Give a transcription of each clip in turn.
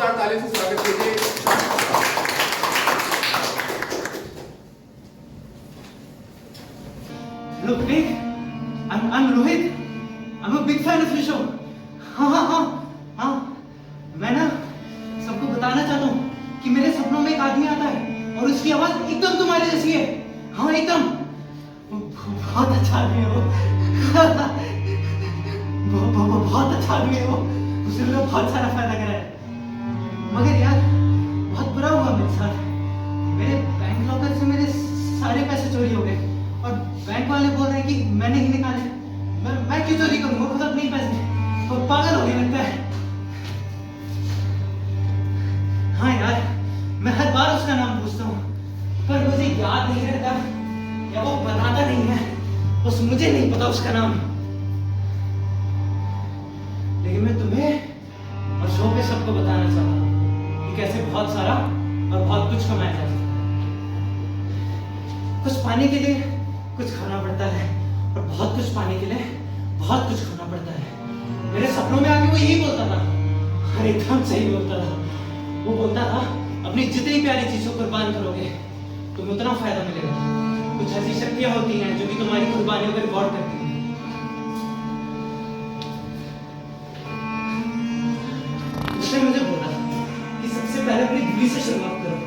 जोरदार ताली से स्वागत कीजिए। Look, Vic, I'm Rohit. I'm a big fan of your show. हाँ, मैं ना सबको बताना चाहता हूँ कि मेरे सपनों में एक आदमी आता है और उसकी आवाज एकदम तुम्हारे जैसी है। हाँ, एकदम बहुत अच्छा आदमी है वो। बहुत अच्छा आदमी है वो। उसने मेरा बहुत सारा फायदा करा है। मगर यार बहुत बुरा हुआ मेरे साथ। मेरे बैंक लॉकर से मेरे सारे पैसे चोरी हो गए और बैंक वाले बोल रहे हैं कि मैंने ही निकाले। मैं क्यों चोरी करूंगा खुद अपने पैसे? तो पागल हो गया लगता है। हाँ यार, मैं हर बार उसका नाम पूछता हूँ पर मुझे याद नहीं रहता या वो बताता नहीं है। बस मुझे नहीं पता उसका नाम। लेकिन मैं तुम्हें और शो पे सबको बताना चाहता हूँ कि कैसे बहुत सारा और बहुत कुछ कमाया जा सकता है। कुछ पाने के लिए कुछ खाना पड़ता है और बहुत कुछ पाने के लिए बहुत कुछ खाना पड़ता है। मेरे सपनों में आके वो यही बोलता था और एकदम सही बोलता था। वो बोलता था अपनी जितनी प्यारी चीजों को कुर्बान करोगे तुम्हें उतना फायदा मिलेगा। कुछ ऐसी शक्तियां होती हैं जो कि तुम्हारी कुर्बानियों को रिवॉर्ड करती हैं। उसने मुझे बोला कि सबसे पहले अपनी बीवी से शुरुआत करो।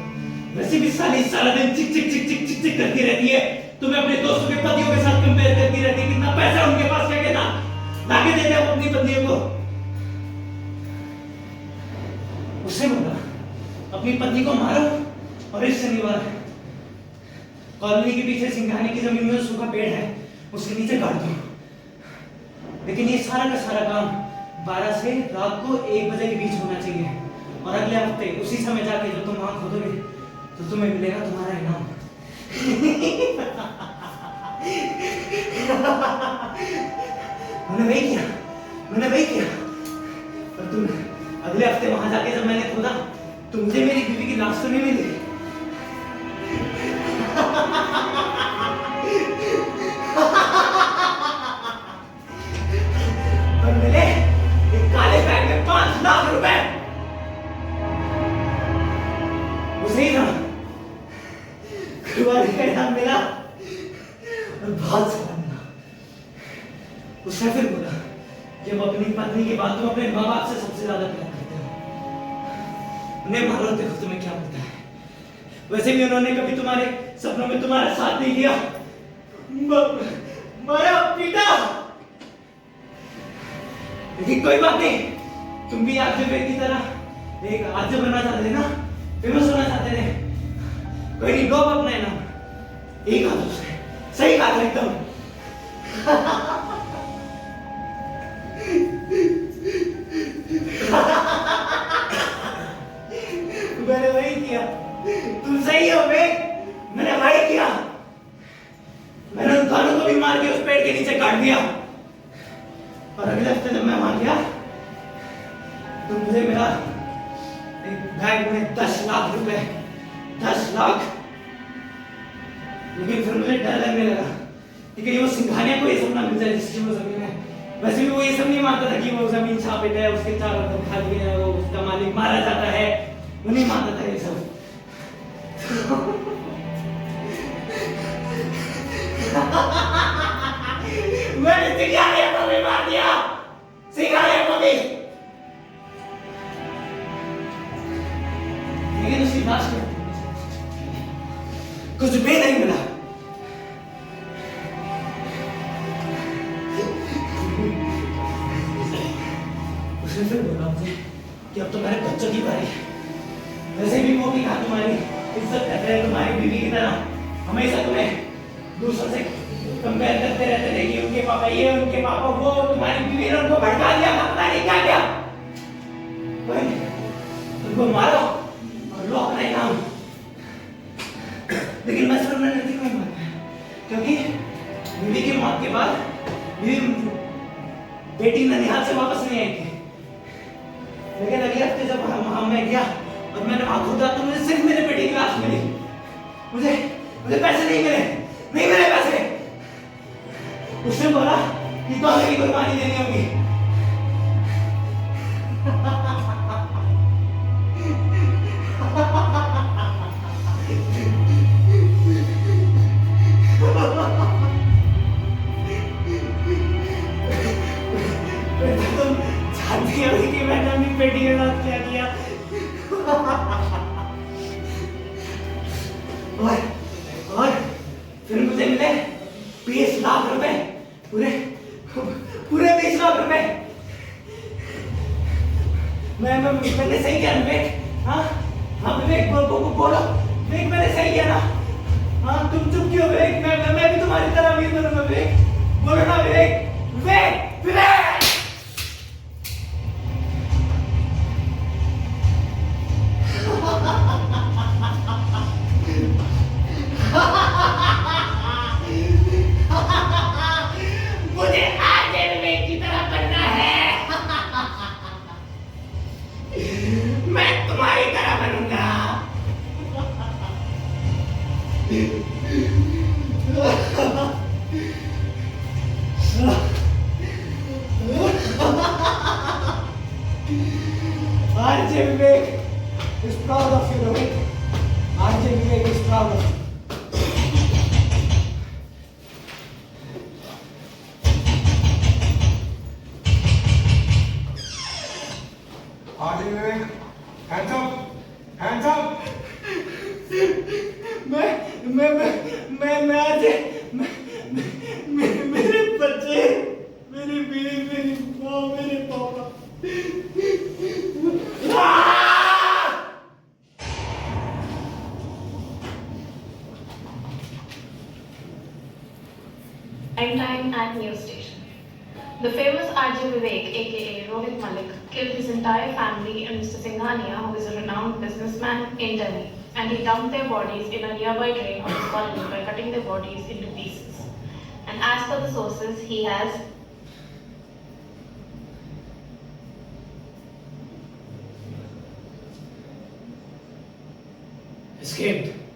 वैसे भी साली सारा दिन चिक चिक चिक चिक चिक चिक करती रहती है। तुम्हें अपने दोस्तों के पतियों के साथ कंपेयर करती रहती है। कितना पैसा उनके पास क्या कहना लाके देते हैं वो अपनी पत्नियों को। उसने बोला अपनी पत्नी को मारो और इस शनिवार कॉलोनी के पीछे सिंघाने की जमीन में सूखा पेड़ है उसके नीचे काट दो। लेकिन ये सारा का सारा काम 12 से रात को 1 बजे के बीच होना चाहिए और अगले हफ्ते उसी समय जाके जब तुम वहां खोदोगे तो तुम्हें मिलेगा तुम्हारा इनाम। मैंने वही किया पर तुम अगले हफ्ते वहां जाके जब मैंने खोदा तो मुझे मेरी बीवी की लाश तो नहीं मिली। पर मिले एक काले बैग में 5 लाख रुपए। उसे ही था कुर्बानी का इनाम मिला और बहुत सारा मिला। उसने फिर बोला जब अपनी पत्नी की बात तुम अपने माँ बाप से सबसे ज्यादा प्यार करते हो उन्हें मारो देखो तुम्हें क्या होता है। वैसे भी उन्होंने कभी तुम्हारे सपनों में तुम्हारा साथ नहीं दिया। मारा पीटा। लेकिन कोई बात नहीं तुम भी आज की तरह एक आज बनना चाहते थे ना फेमस होना चाहते थे। कोई नहीं लो अपना इनाम। एक हाथ उसने सही कहा था एकदम। मैंने वही किया। तुम सही हो बे। मैंने वही किया। मैंने उन दोनों को भी मार के उस पेड़ के नीचे काट दिया और अगले हफ्ते जब मैं वहां गया तो मुझे मिला एक बैग में 10 लाख रुपए। 10 लाख। लेकिन फिर मुझे डर लगने लगा कि वो सिंघानिया को ये सब ना मिल जाए जिसकी वो जमीन है। वैसे भी वो ये सब नहीं मानता था कि वो जमीन छापित है उसके चारों तरफ खाली है वो उसका मालिक मारा जाता है। वो नहीं मानता था ये सब। मैंने सिंघानिया को भी मार दिया। सिंघानिया को भी। लेकिन उसकी लाश में कुछ भी नहीं मिला। उसने फिर बोला मुझे कि अब तुम्हारे बच्चों की बारी है। वैसे भी वो भी कहा तुम्हारी इज्जत करते हैं तुम्हारी बीवी की तरह हमेशा तुम्हें दूसरों से कंपेयर करते रहते थे कि उनके पापा ये उनके पापा वो। तुम्हारी बीवी ने उनको भड़का दिया पता नहीं क्या क्या। उनको मारो और लो अपना इनाम। लेकिन मैं सिर्फ मैंने नहीं मारा क्योंकि बीवी की मौत के बाद बेटी ननिहाल से वापस नहीं आई थी। लेकिन अगले हफ्ते जब मैं गया और मैंने वहां खोदा तो मुझे सिर्फ मेरे बेटी की लाश मिली। मुझे पैसे नहीं मिले पैसे। उसने बोला कि तो हमें कुर्बानी देनी होगी। साथ क्या किया। और फिर मुझे मिले 20 लाख रुपए, पूरे पूरे 20 लाख रुपए। मैंने सही किया विवेक? हाँ हाँ विवेक, बोलो विवेक, मैंने सही किया ना? हाँ तुम चुप क्यों विवेक? मैं भी तुम्हारी तरह अमीर बनूंगा विवेक, बोलो ना विवेक, विवेक विवेक। मुझे आगे विवेक की तरह बनना है। मैं तुम्हारी तरह बनूंगा। RJ Vivek is proud of you, Rohit. RJ Vivek is proud of you. RJ Vivek, hands up, hands up. मैं आज मेरे बच्चे, मेरी बीवी, मेरी माँ, मेरे पापा। Prime time at news station. The famous RJ Vivek, aka Rohit Malik, killed his entire family and Mr. Singhania, who is a renowned businessman in Delhi, and he dumped their bodies in a nearby drain of his colony by cutting their bodies into pieces. And as per the sources, he has Escaped.